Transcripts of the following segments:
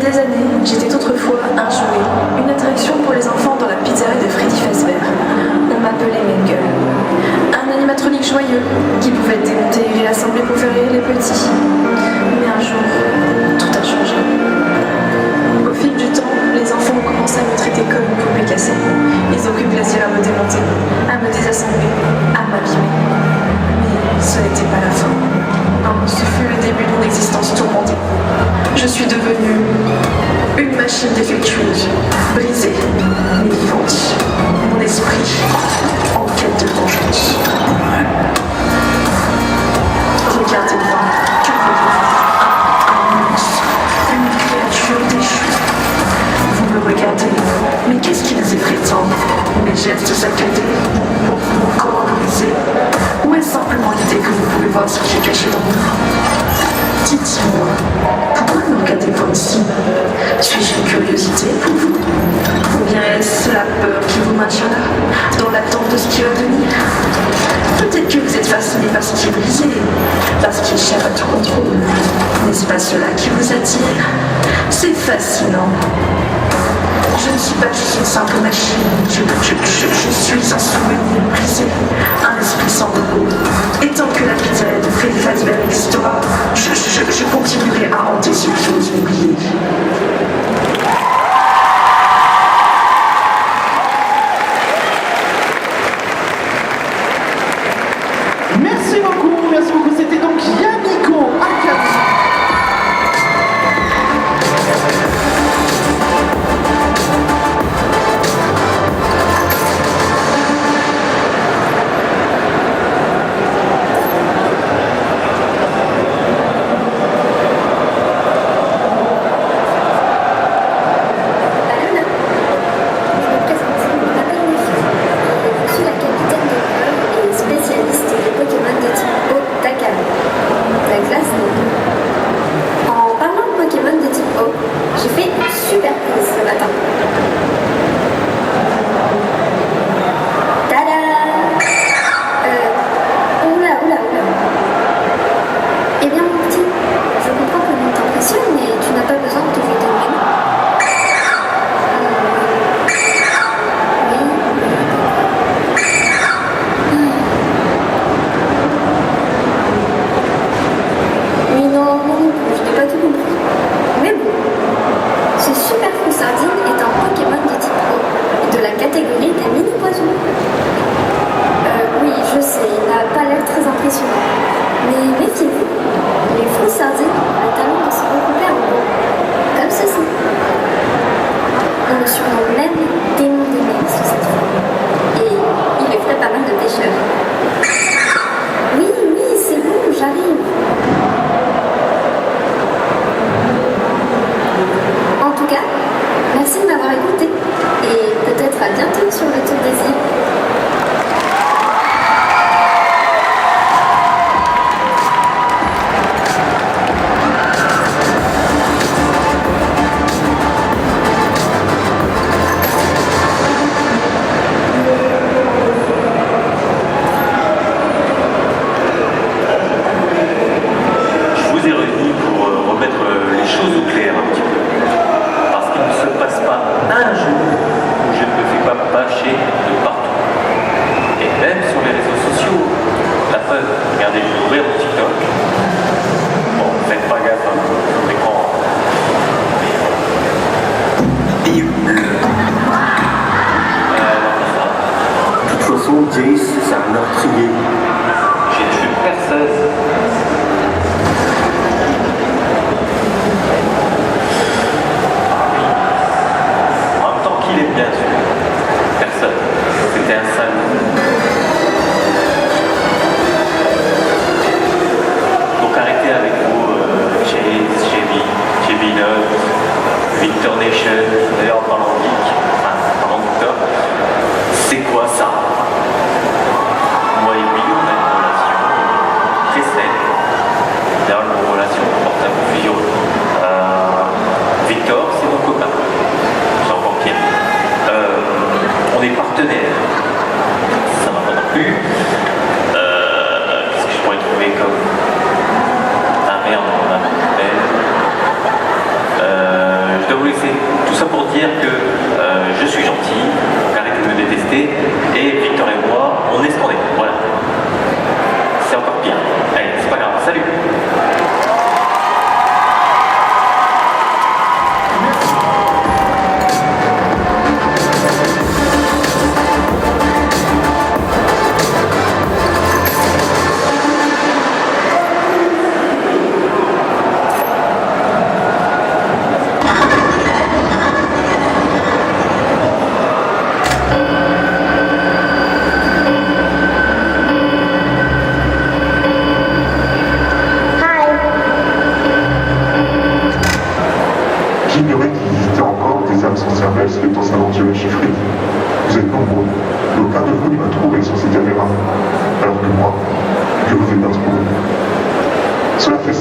des années, j'étais autrefois un jouet, une attraction pour les enfants dans la pizzeria de Freddy Fazbear. On m'appelait Mengel. Un animatronique joyeux qui pouvait démonter et réassembler pour faire rire les petits. Mais un jour, tout a changé. Au fil du temps, les enfants ont commencé à me traiter comme une poupée cassée. Ils ont pris plaisir à me démonter, à me désassembler, à m'abîmer. Mais ce n'était pas la fin. Non, ce fut le début de mon existence tourmentée. Je suis devenue une machine défectueuse, brisée, mais vivante. Mon esprit en quête de vengeance. Regardez-moi, que voyez-vous? Un monstre, une créature déchue. Vous me regardez, mais qu'est-ce qu'ils y prétendent? Mes gestes saccadés, mon corps brisé? Ou est-ce simplement l'idée que vous pouvez voir ce qui est caché dans mon âme? Dites-moi, pourquoi me regardez comme si? Suis-je une curiosité pour vous? Ou bien est-ce la peur qui vous maintient là, dans l'attente de ce qui va venir? Peut-être que vous êtes fasciné par ce qui est brisé, parce qu'il échappe à tout contrôle. N'est-ce pas cela qui vous attire? C'est fascinant. Je ne suis pas juste une simple machine, je suis un souvenir brisé, un esprit sans repos. Et tant que la pizzeria de Freddy Fazbear existera, je continuerai à hanter ceux qui osent m'oublier. Merci beaucoup, c'était donc Yamiko Akatsu. Jace, c'est un meurtrier. J'ai tué personne. En même temps qu'il est bien tué. Personne. C'était un salaud. Donc arrêtez avec vous, Chase, Jamie Note, Victor Nation, d'ailleurs en parlant geek, enfin pardon Victor, c'est quoi ça? Moi et lui, on a une relation très saine. D'ailleurs, une relation porte à confusion. Victor, c'est mon copain. Jean Banquier. On est partenaires.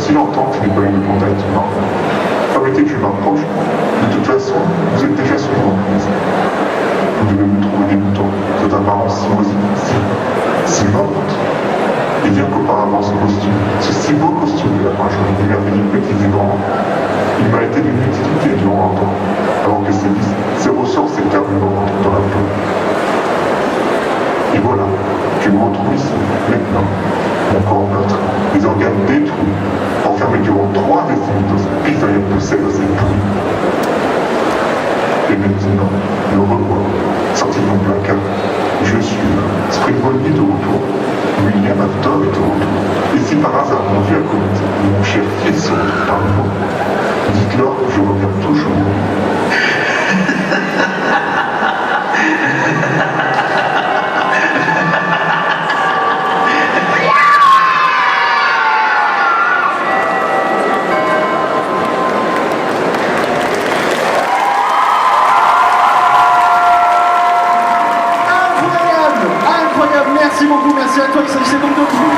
si longtemps que je n'ai pas eu de contact humain. Permettez que je m'approche. De toute façon, vous êtes déjà sur mon prise. Vous devez me trouver dégoûtant, cette apparence si morte. Et bien qu'auparavant ce si beau costume de la jolie d'émerveiller petits et grands, il m'a été d'une utilité durant un temps, avant que ses ressources éternellement rentrent dans la peau. Et voilà, je me retrouve ici, maintenant, mon corps neutre, les organes détruits, enfermés durant 3 décennies dans ce pitoyable poussière de cette pluie. Et maintenant, me revois, sorti de mon placard. Je suis Springbolt est de retour. William Afton est de retour. Et si par hasard mon vieux acolyte, mon cher fils se retrouve parmi vous, dites-leur que je reviens toujours. Merci beaucoup, merci à toi. Il s'agissait donc de vous.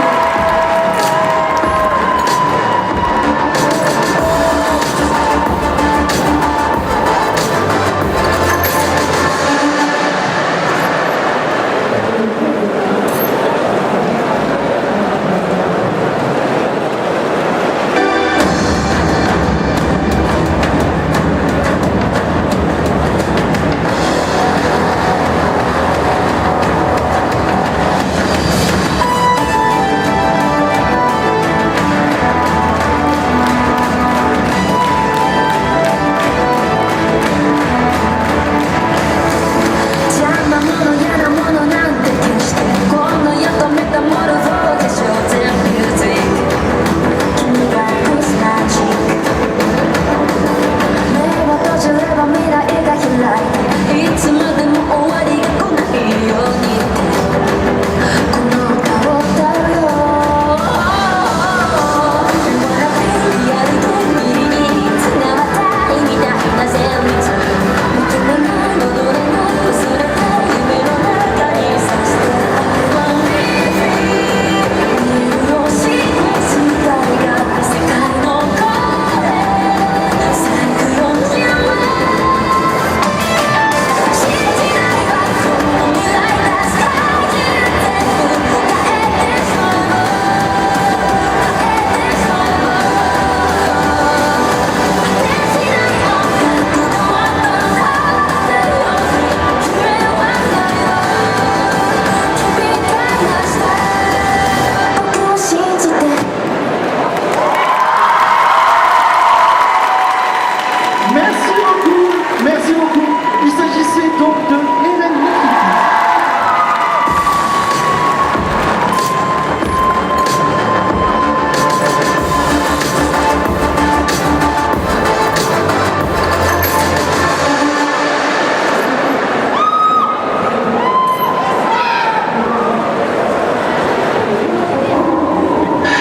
Merci beaucoup. Il s'agissait donc de Hélène Nikiti.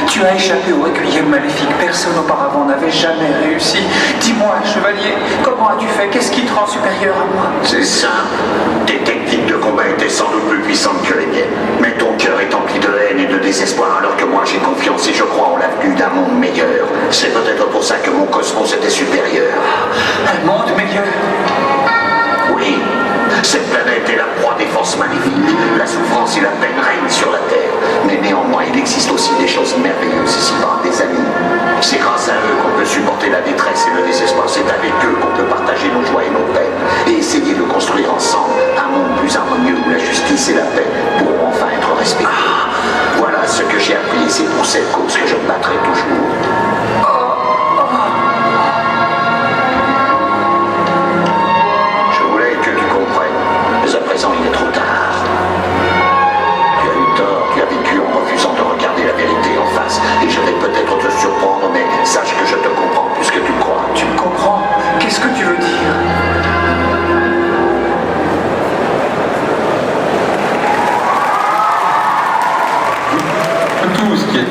Tu as échappé au requiem maléfique, personne auparavant n'avait jamais réussi. Dis-moi, chevalier, comment as-tu fait? Qu'est-ce qui te rend supérieur à moi? C'est simple. Tes techniques de combat étaient sans doute plus puissantes que les miennes. Mais ton cœur est empli de haine et de désespoir, alors que moi j'ai confiance et je crois en l'avenue d'un monde meilleur. C'est peut-être pour ça que mon cosmos était supérieur. Un monde meilleur? Oui. Cette planète est la proie des forces maléfiques. La souffrance et la peine règnent sur la Terre. Mais néanmoins, il existe aussi des choses merveilleuses ici par des amis. C'est grâce à eux qu'on peut supporter la détresse et le désespoir. C'est avec eux qu'on peut partager nos joies et nos peines. Et essayer de construire ensemble un monde plus harmonieux où la justice et la paix pourront enfin être respectées. Voilà ce que j'ai appris et c'est pour cette cause que je me battrai toujours. Mais à présent, il est trop tard. Tu as eu tort, tu as vécu en refusant de regarder la vérité en face. Et je vais peut-être te surprendre, mais sache que je te comprends plus que tu le crois. Tu me comprends? Qu'est-ce que tu veux dire? Tout ce qui est...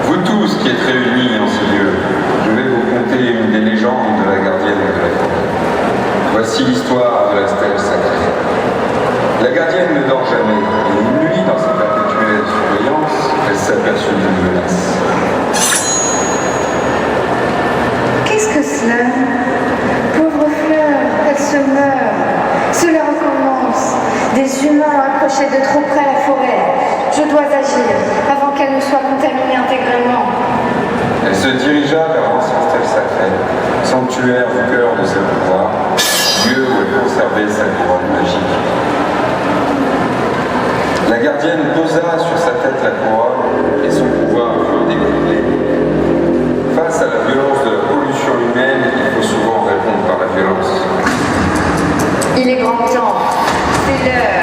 Vous tous qui êtes réunis en ce lieu, je vais vous conter une des Voici l'histoire de la stèle sacrée. La gardienne ne dort jamais, et une nuit, dans sa perpétuelle surveillance, elle s'aperçut d'une menace. Qu'est-ce que cela? Pauvre fleur, elle se meurt. Cela recommence. Des humains approchaient de trop près la forêt. Je dois agir avant qu'elle ne soit contaminée intégralement. Elle se dirigea vers l'ancien stèle sacrée, sanctuaire au cœur de ses pouvoirs, lieu où elle conservait sa couronne magique. La gardienne posa sur sa tête la couronne et son pouvoir fut décuplé. Face à la violence de la pollution humaine, il faut souvent répondre par la violence. Il est grand temps. C'est l'heure.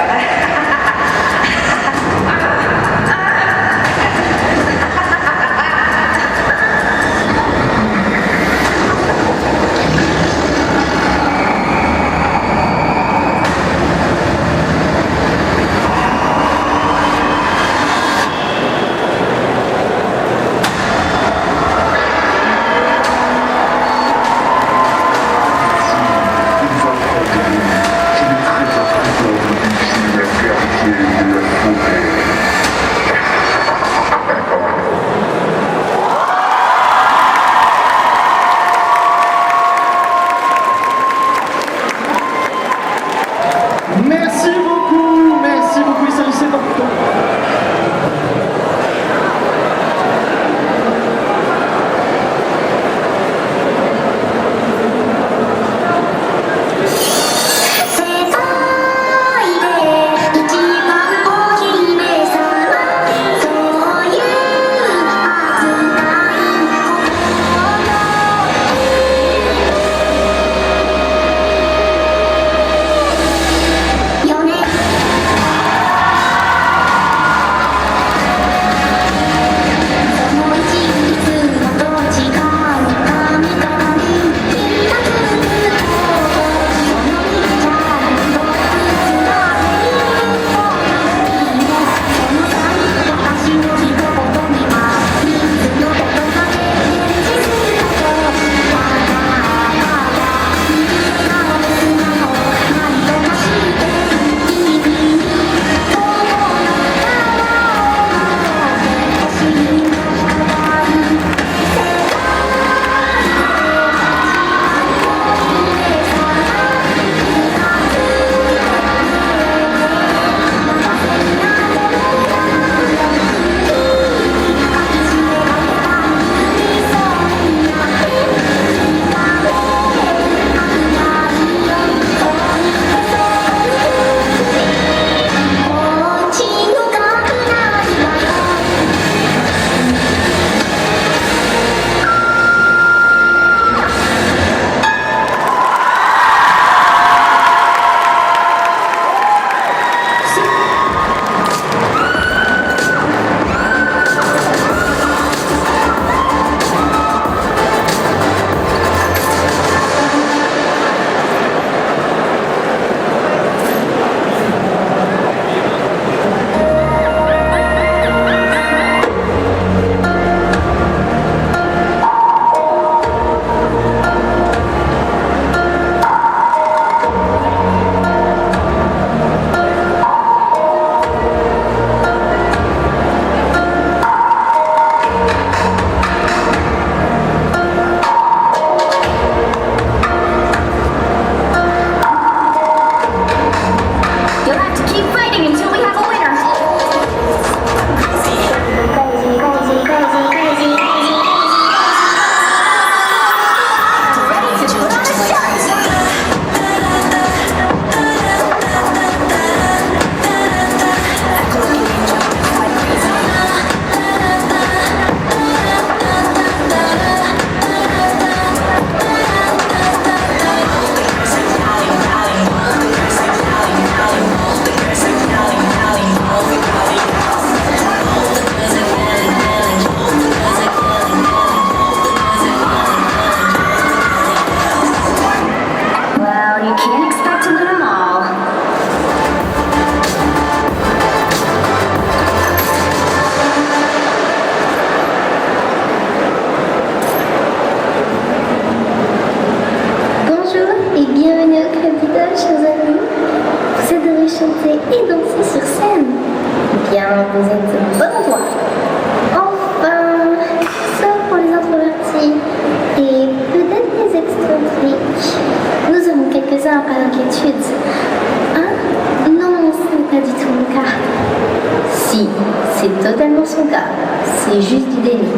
d'épidémie.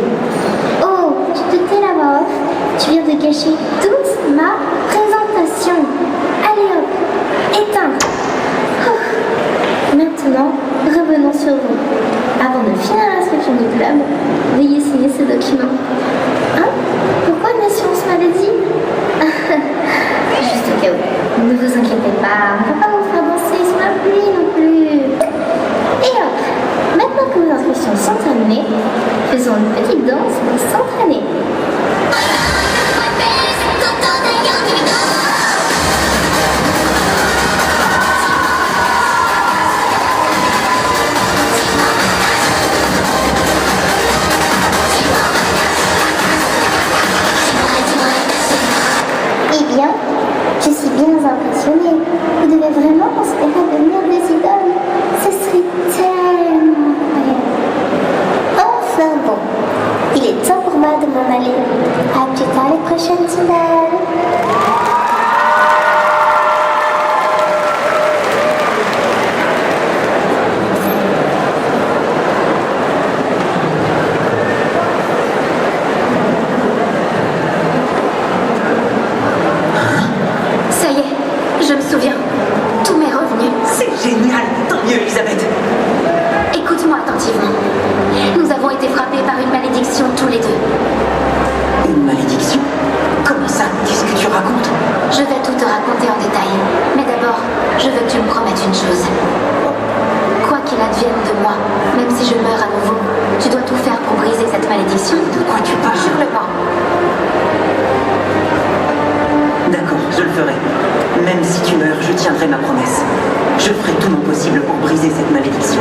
Oh, tu te tais la voix off. Tu viens de gâcher toute ma présentation. Allez hop, éteins. Maintenant, revenons sur vous. Avant de finir l'inscription du club, veuillez signer ce document. Hein? Pourquoi une assurance maladie? Juste au cas où. Ne vous inquiétez pas, on ne va pas vous faire danser sur la pluie non plus. Et hop, maintenant que vos inscriptions sont terminées, faisons une petite danse pour s'entraîner. Eh bien, je suis bien impressionnée. Vous devez vraiment considérer devenir des idoles. Ce serait tellement incroyable. Enfin bon, il est temps pour moi de m'en aller. À plus tard les prochaines idoles. Ça y est, je me souviens. Tout m'est revenu. C'est génial, tant mieux Elisabeth. Écoute-moi attentivement. Nous avons été frappés par une malédiction tous les deux. Une malédiction? Comment ça? Qu'est-ce que tu racontes? Je vais tout te raconter en détail. Mais d'abord, je veux que tu me promettes une chose. Quoi qu'il advienne de moi, même si je meurs à nouveau, tu dois tout faire pour briser cette malédiction. De quoi tu parles? Jure-le-moi. D'accord, je le ferai. Même si tu meurs, je tiendrai ma promesse. Je ferai tout mon possible pour briser cette malédiction.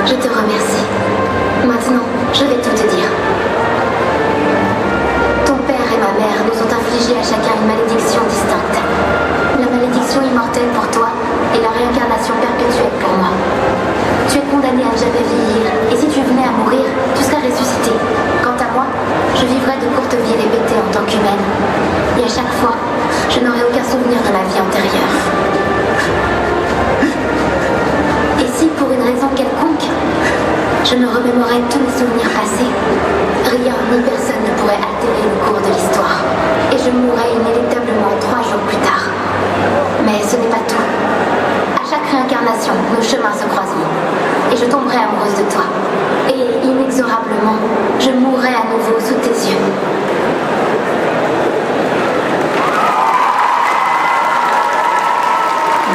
Je te remercie. Maintenant, je vais tout te dire. Ton père et ma mère nous ont infligé à chacun une malédiction distincte. La malédiction immortelle pour toi et la réincarnation perpétuelle pour moi. Tu es condamné à ne jamais vieillir, et si tu venais à mourir, tu serais ressuscité. Quant à moi, je vivrai de courtes vies répétées en tant qu'humaine. Et à chaque fois, je n'aurai aucun souvenir de ma vie antérieure. Et si, pour une raison quelconque, je me remémorais tous mes souvenirs passés, rien ni personne ne pourrait altérer le cours de l'histoire. Et je mourrais inéluctablement 3 jours plus tard. Mais ce n'est pas tout. À chaque réincarnation, nos chemins se croiseront. Et je tomberai amoureuse de toi. Et inexorablement, je mourrai à nouveau sous tes yeux.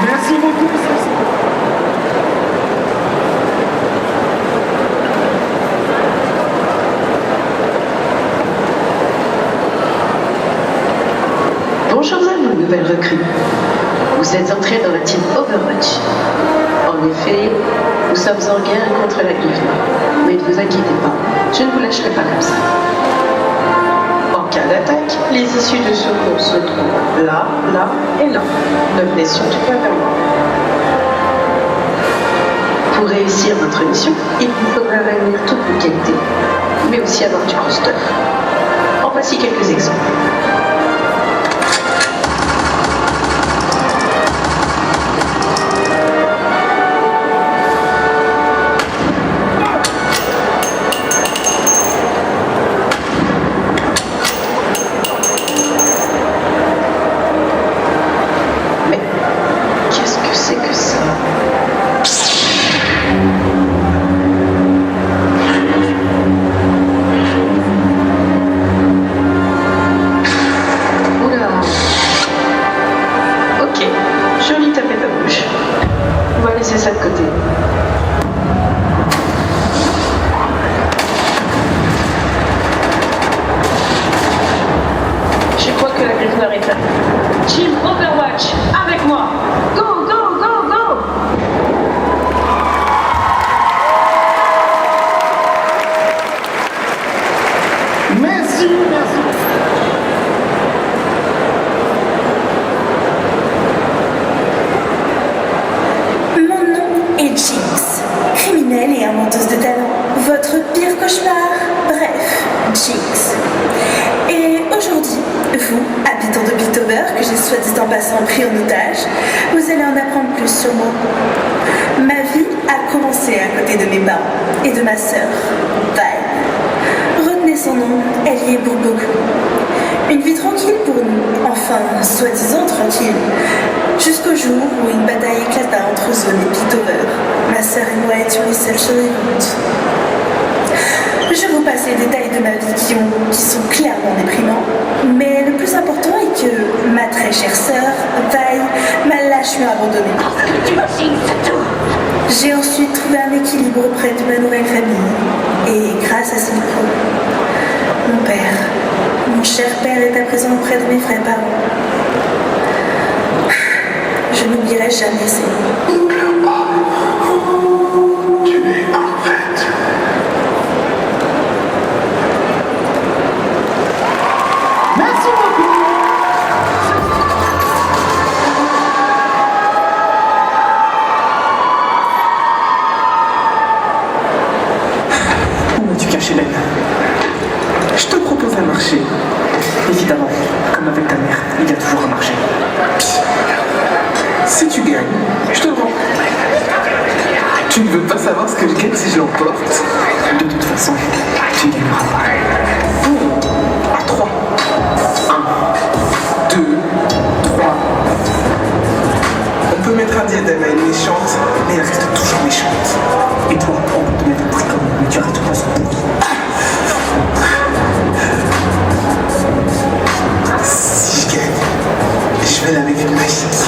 Merci beaucoup. Bonjour à vous, nouvelle recrue. Vous êtes entrés dans la team Overwatch. En effet, nous sommes en guerre contre la Griffon. Mais ne vous inquiétez pas, je ne vous lâcherai pas comme ça. En cas d'attaque, les issues de secours se trouvent là, là et là. Ne venez surtout pas vers moi. Pour réussir votre mission, il vous faudra réunir toutes vos qualités, mais aussi avoir du gros stuff. En voici quelques exemples. Team Overwatch, avec moi. Go, go, go, go. Merci, merci. Mon nom est Jinx, criminelle et inventeuse de talent. Votre pire cauchemar, bref, Jinx. Et aujourd'hui, vous, habitant de Piltover, que j'ai soit dit en passant pris en otage, vous allez en apprendre plus sur moi. Ma vie a commencé à côté de mes parents et de ma sœur, Val. nom, elle y est pour beaucoup. Une vie tranquille pour nous, enfin, soi-disant tranquille, jusqu'au jour où une bataille éclata entre Zone et Piltover. Ma sœur et moi étions les seules survivantes. Je vous passe les détails de ma vie qui sont clairement déprimants, mais le plus important est que ma très chère sœur, Vi, m'a lâchement abandonnée. J'ai ensuite trouvé un équilibre auprès de ma nouvelle famille, et grâce à Silco, mon père, mon cher père est à présent auprès de mes frères parents. Je n'oublierai jamais ces mots. Ne pleure pas. Tu es parfaite. Merci beaucoup. Où as-tu caché l'aide? Je te propose un marché. Évidemment, comme avec ta mère, il y a toujours un marché. Si tu gagnes, je te le rends. Tu ne veux pas savoir ce que je gagne si je l'emporte? De toute façon, tu gagneras pas. À 3. 1, 2, 3. On peut mettre un diadème à une méchante, mais elle reste toujours méchante. Et toi, on peut te mettre un tricot, mais tu restes pas sur ton vie. Si je gagne, je vais laver une magique.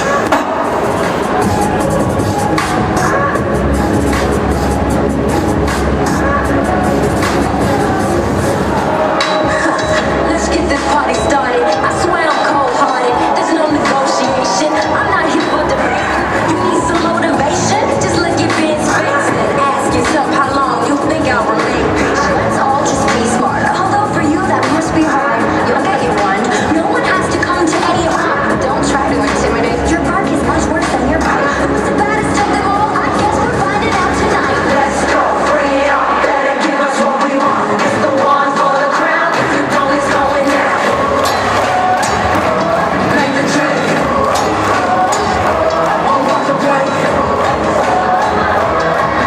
Let's get this party started. I swear I'm cold-hearted. There's no negotiation. I'm not here for debate. You need some motivation? Just look at Ben's face and ask yourself how long you think I'll remain patient. Let's all just be smart. Although for you that must be hard. You'll get your one. No one has to come to any of mine. Don't try to intimidate. Your bark is much worse than your bite. Who's the baddest of them all? I guess we'll find it out tonight. Let's go, bring it on. Better give us what we want. It's the one for the crown. If you don't, it's going down. Make the trade. Won't walk away.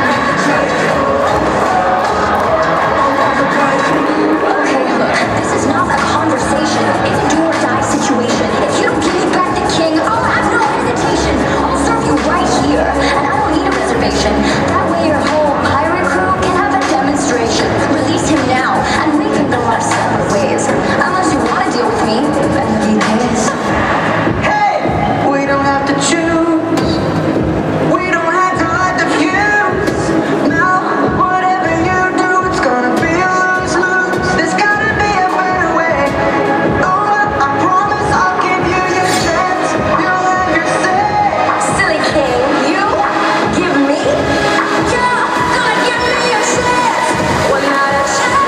Make the trade. Won't walk away. Okay, look, this is not a conversation. It's a do or die situation. If you don't give me back the king, I'll have no hesitation. I'll serve you right here, and I won't need a reservation. That way your whole pirate crew can have a demonstration. Release him now, and we can go our separate ways. Unless you want to deal with me, then he pays. Hey, we don't have to choose. We don't have to light the fuse. No, whatever you do, it's gonna be a lose-lose. There's gotta be a better way. Oh, I promise I'll give you your chance. You'll have your say. Silly king, you give me? Yeah, gonna give me a chance. Well, not a chance.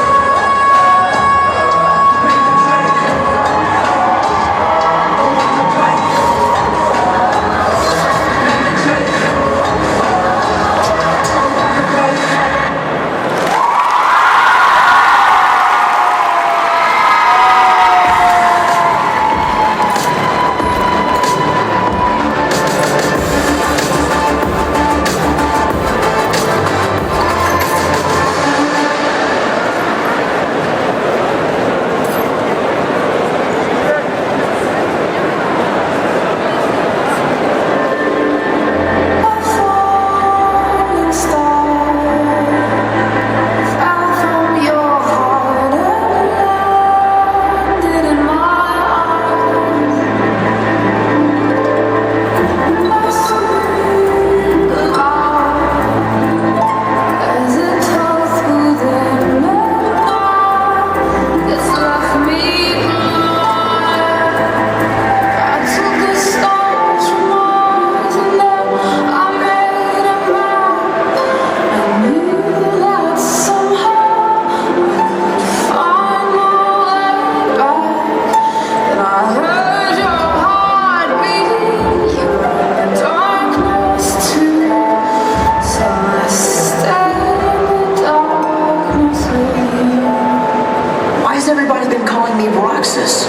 Why has everybody been calling me Roxas?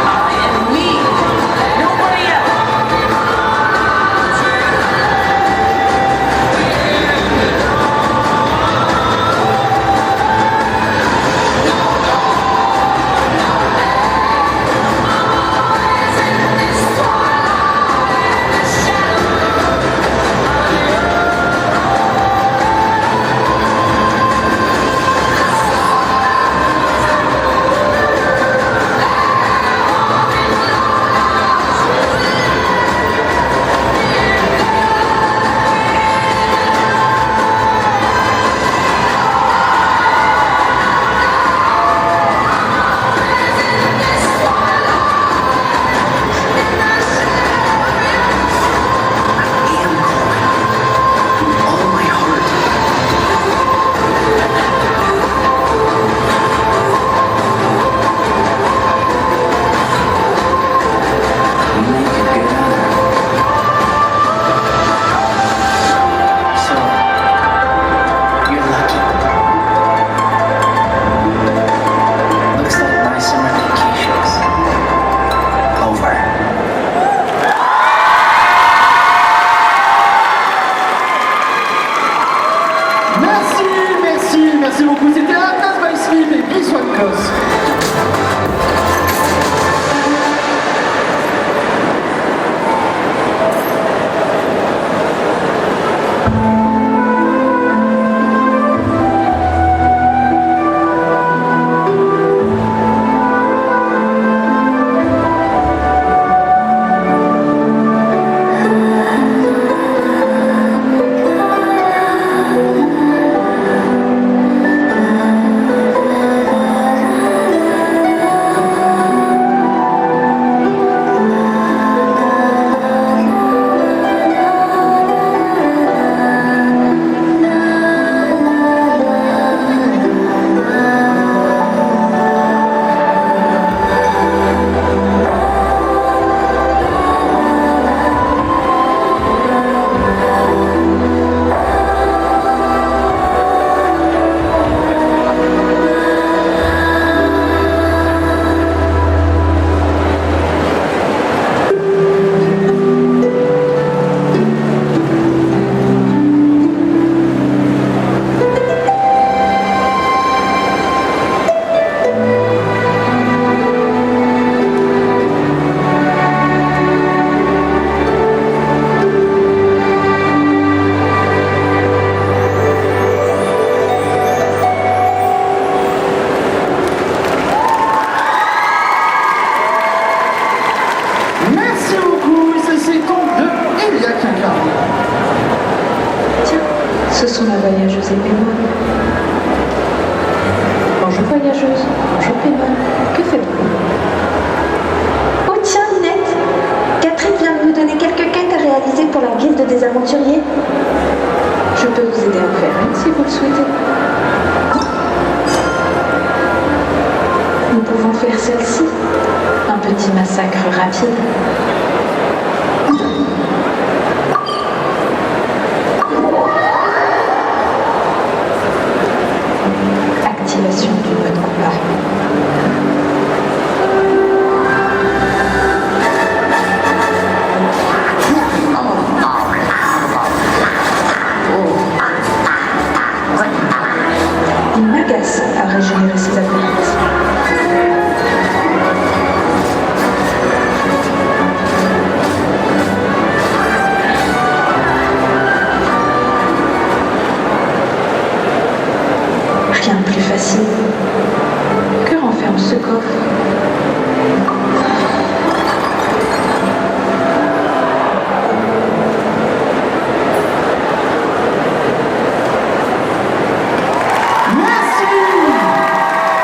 I am me, nobody else. voyageuse. Bonjour Pémone, que faites-vous? Oh tiens, Ninette, Catherine vient de nous donner quelques quêtes à réaliser pour la guilde des aventuriers. Je peux vous aider à en faire une si vous le souhaitez. Nous pouvons faire celle-ci. Un petit massacre rapide. Activation du mode combat. Il m'agace à régénérer ses acolytes. Rien de plus facile. Que renferme ce coffre?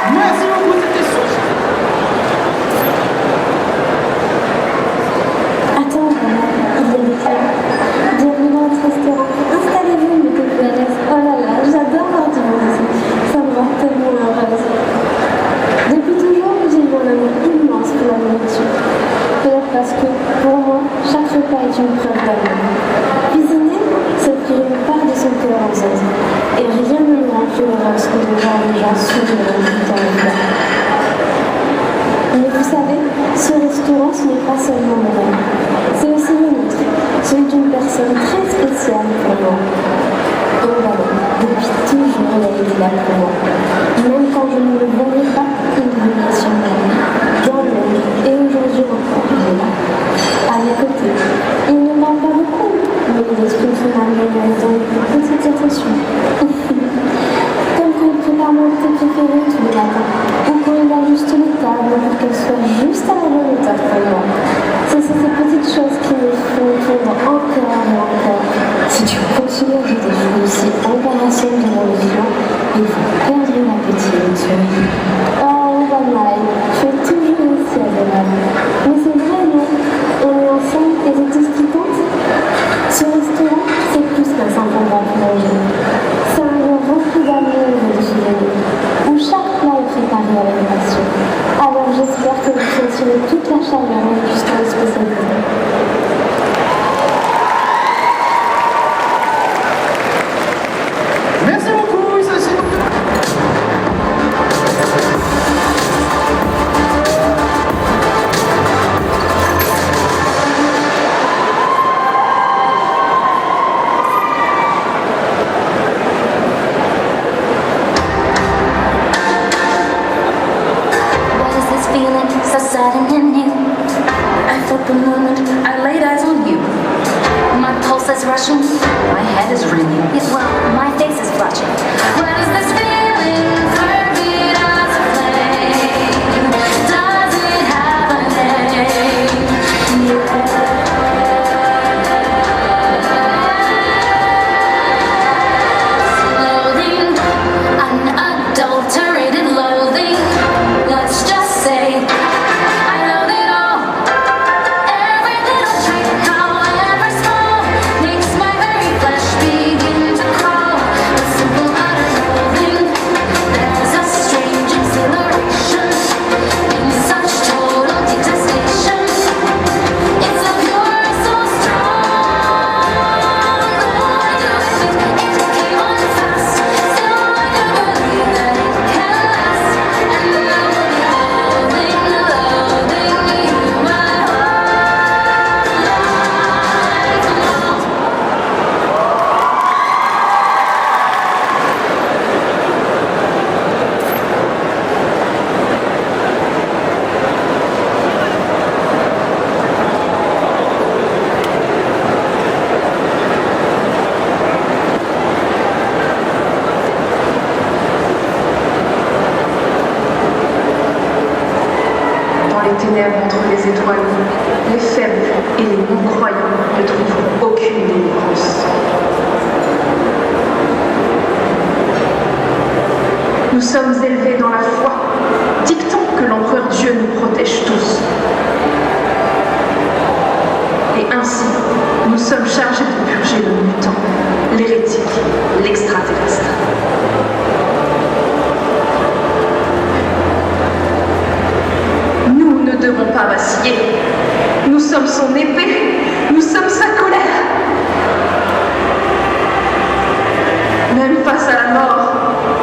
Merci beaucoup, c'était super. Attends, il y a des câbles. Bienvenue dans notre restaurant. Installez-vous, mettez-vous à l'aise. Oh là là, j'adore voir du monde ici. Ça me rend tellement heureuse. Depuis toujours, j'ai eu un amour immense pour la nourriture. Peut-être parce que, pour moi, chaque repas est une preuve d'amour. Cuisiner, c'est offrir une part de son cœur aux autres. Et rien ne me rend plus heureuse que de voir les gens sourire en goûtant le plat. Mais vous savez, ce restaurant, ce n'est pas seulement mon rêve. C'est aussi le nôtre, celui d'une personne très spéciale pour moi. Oh là là, depuis toujours, il a été là pour moi. Même quand je ne le voyais pas, il veillait sur ma vie, dans l'ombre, et aujourd'hui encore, il est là, à mes côtés. Il ne parle pas beaucoup, mais il exprime son amour dans les plus petites attentions. Comme quand il prépare mon thé préféré tous les matins, ou quand il ajuste les tables pour qu'elles soient juste à la bonne hauteur pour moi. Ce sont ces petites choses qui me font tourner encore et encore. Si tu continues à jeter des choses aussi embarrassantes devant les gens, il faut perdre l'appétit et tuer. Oh, Vanai, tu es toujours aussi adorable. Mais c'est vrai, non? On est ensemble et c'est tout ce qui compte? Ce restaurant, c'est plus qu'un simple endroit pour manger. C'est un lieu rempli d'amour et de souvenirs, où chaque plat est préparé avec passion. Alors j'espère que vous sentirez toute la chaleur jusqu'à la spécialité. Merci beaucoup, Isachi. What is this feeling so sudden and new? I felt the moment I laid eyes on you. My pulse is rushing, my head is ringing. Yet, well, my face is flushing. What is this feeling? Fervid as a flame. Does it have a name? Loathing, unadulterated loathing. Let's just say I love it all. Every little trait, however small, makes my very flesh begin to crawl. A simple utter loathing. There's a strange exhilaration in such total detestation. It's a pure so strong. Though I do admit it came on fast, still I do believe that it can last. And I will be loathing you my whole life long. Dans les ténèbres entre les étoiles, les faibles et les non-croyants ne trouveront aucune délivrance. Nous sommes élevés dans la foi dictant que l'empereur Dieu nous protège tous. Et ainsi, nous sommes chargés de purger le mutant, l'hérétique, l'extraterrestre. Nous ne devons pas vaciller. Nous sommes son épée, nous sommes sa colère. Même face à la mort,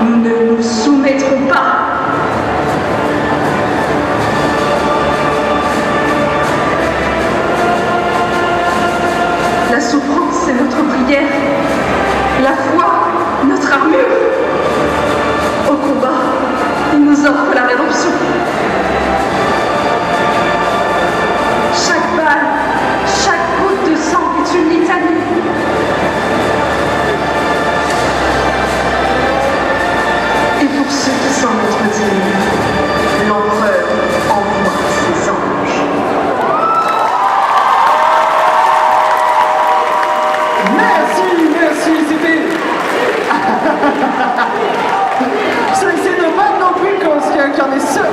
nous ne nous soumettrons pas. La souffrance est notre prière, la foi, notre armure. Au combat, il nous offre la rédemption. Chaque balle, chaque goutte de sang est une litanie. Et pour ceux qui s'en être dignes, l'empereur envoie ses anges. Merci, c'était... C'est de mal non plus quand il y a incarné seul.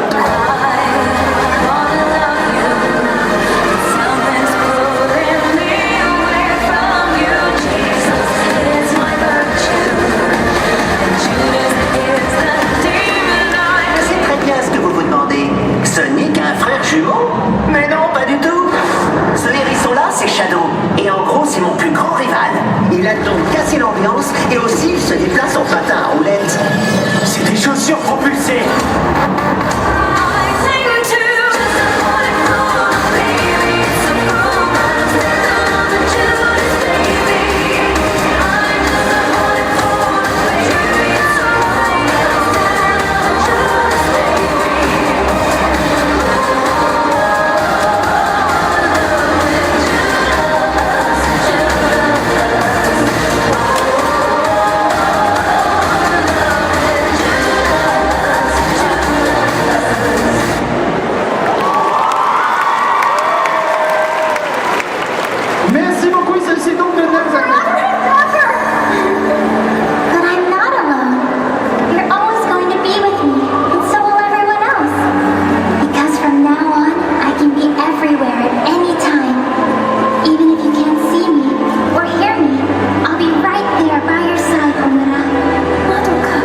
C'est très bien ce que vous vous demandez. Sonic a un frère jumeau? Mais non, pas du tout. Ce hérisson-là, c'est Shadow. Et en gros, c'est mon plus grand rival. Il a donc cassé l'ambiance et aussi il se déplace en patin à roulettes. C'est des chaussures propulsées. Merci beaucoup, c'est donc de Nels. But I'm not alone. You're always going to be with me, and so will everyone else. Because from now on, I can be everywhere at any time. Even if you can't see me or hear me, I'll be right there by your side, Omura. Madoka,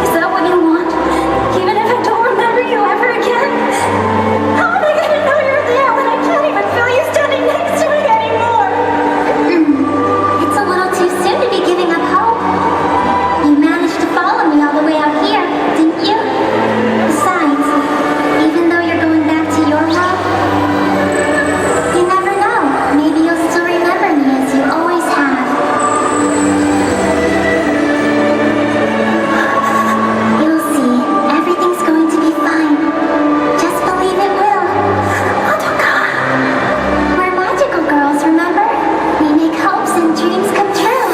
is that what you want? Even if I don't remember you ever again? How am I going to know you're there when I can't even feel you standing next to me anymore? It's a little too soon to be giving up hope. You managed to follow me all the way out here, didn't you? Besides, even though you're going back to your world, you never know. Maybe you'll still remember me as you always have. You'll see, everything's going to be fine. Just believe it will. Madoka! We're magical girls, remember? We make hopes and dreams come true.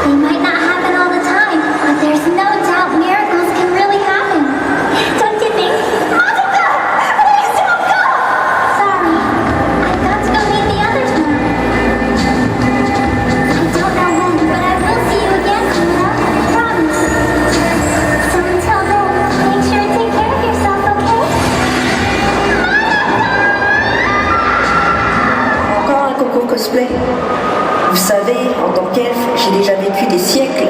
They might not happen all the time, but there's no doubt miracles can really happen. Don't you think? Madoka! Please don't go! Sorry, I've got to go meet the others now. I don't know when, but I will see you again, Kuna. Promise. So until then, make sure to take care of yourself, okay? Encore un concours cosplay. Vous savez, en tant qu'elfe, j'ai déjà vécu des siècles.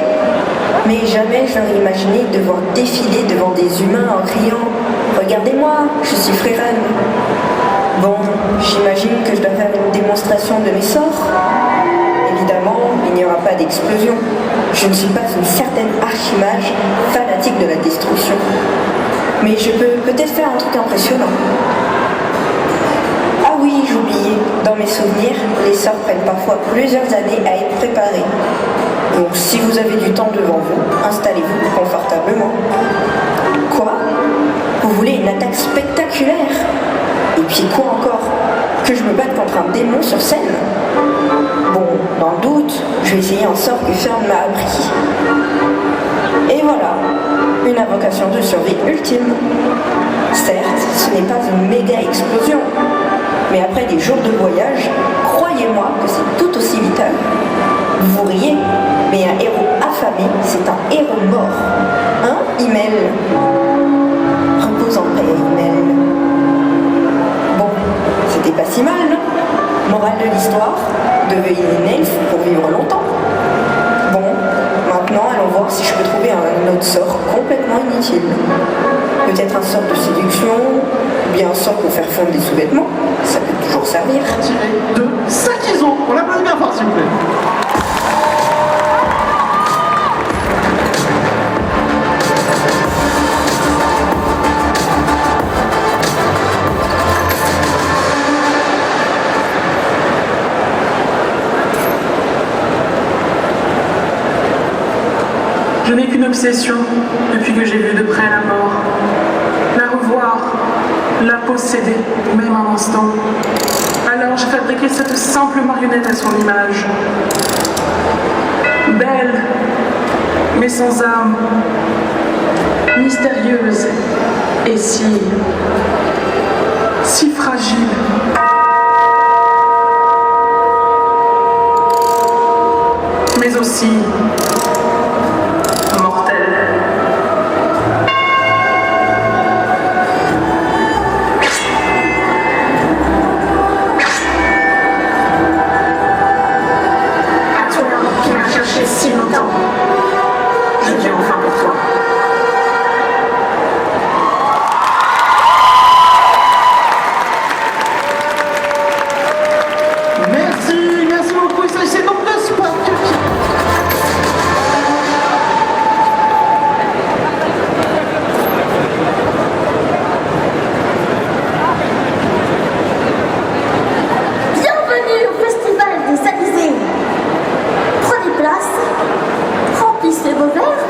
Mais jamais je n'aurais imaginé devoir défiler devant des humains en criant « Regardez-moi, je suis Freeren !» Bon, j'imagine que je dois faire une démonstration de mes sorts. Évidemment, il n'y aura pas d'explosion. Je ne suis pas une certaine archimage fanatique de la destruction. Mais je peux peut-être faire un truc impressionnant. Ah oui, j'oubliais, dans mes souvenirs, les sorts prennent parfois plusieurs années à être préparés. Donc si vous avez du temps devant vous, installez-vous confortablement. Quoi? Vous voulez une attaque spectaculaire? Et puis quoi encore? Que je me batte contre un démon sur scène? Bon, dans le doute, je vais essayer un sort que Fern m'a appris. Et voilà, une invocation de survie ultime. Certes, ce n'est pas une méga explosion, mais après des jours de voyage, croyez-moi que c'est tout aussi vital. Vous riez, mais un héros affamé, c'est un héros mort. Hein, Himmel? si je peux trouver un autre sort complètement inutile. Peut-être un sort de séduction, ou bien un sort pour faire fondre des sous-vêtements. Ça peut toujours servir. Tiré de 5 ISO. On l'applaudit bien fort, s'il vous plaît. Je n'ai qu'une obsession depuis que j'ai vu de près la mort. La revoir, la posséder, même un instant. Alors j'ai fabriqué cette simple marionnette à son image. Belle, mais sans âme. Mystérieuse et si fragile. Mais aussi si longtemps. Je viens enfin pour toi. Merci beaucoup. Il s'agissait donc de Spark. Bienvenue au Festival des Alizés. Prenez place, remplissez vos verres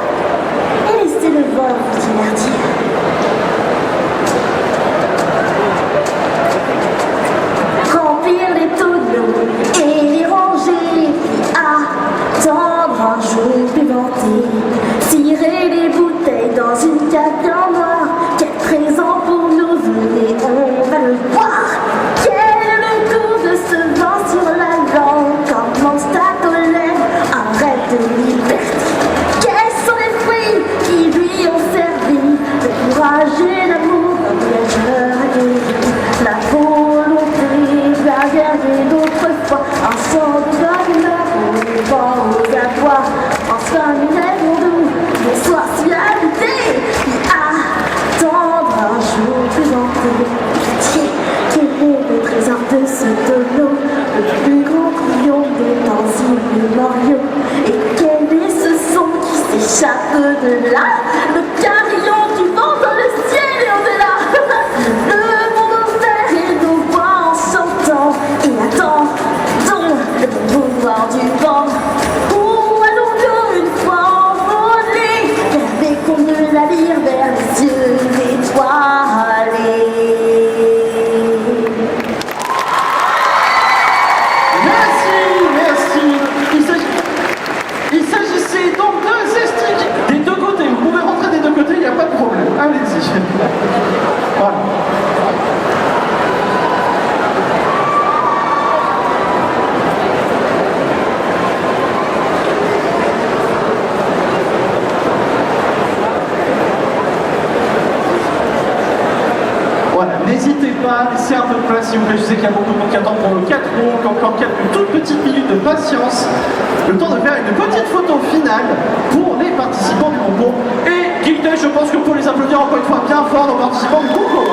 et laissez le vent vous divertir. Remplir les tonneaux et les ranger, puis attendre un jour plus vanté. Tirer les bouteilles dans une cave bien noire. Quel présent pour nous, venez, on va le voir. Quel est le goût de ce vin sur la langue, comme Mondstadt au lait, un rêve de liberté. Quels sont les fruits qui lui ont servi le courage et l'amour d'un voyageur aguerri, la volonté d'aguerrer d'autres fois, un sang de bonne humeur pour les vents aux abois, enfin une rêve doux, des soirs si habités, puis attendre un jour plus hanté. Pitié, quel est le trésor de ce tonneau, le plus grand triomphe des temps immémoriaux, et quel est ce son qui s'échappe de là, le carillon du vent dans le ciel et au-delà. Le monde offert et nos voix en chantant, et attendons le pouvoir du vent. Où allons-nous une fois envolés vers les contes de la lyre, vers les yeux étoilés? Il s'agissait donc de Zestig. Des deux côtés, vous pouvez rentrer des deux côtés, il n'y a pas de problème. Allez-y. Voilà. Voilà, n'hésitez pas, laissez un peu de place s'il vous plaît. Je sais qu'il y a beaucoup de monde qui attend pour le 4 ronds, encore quelques toutes petites minutes de patience. Le temps de faire une petite photo finale pour les participants du concours. Et Geek Day, je pense que pour les applaudir encore une fois bien fort, nos participants du concours.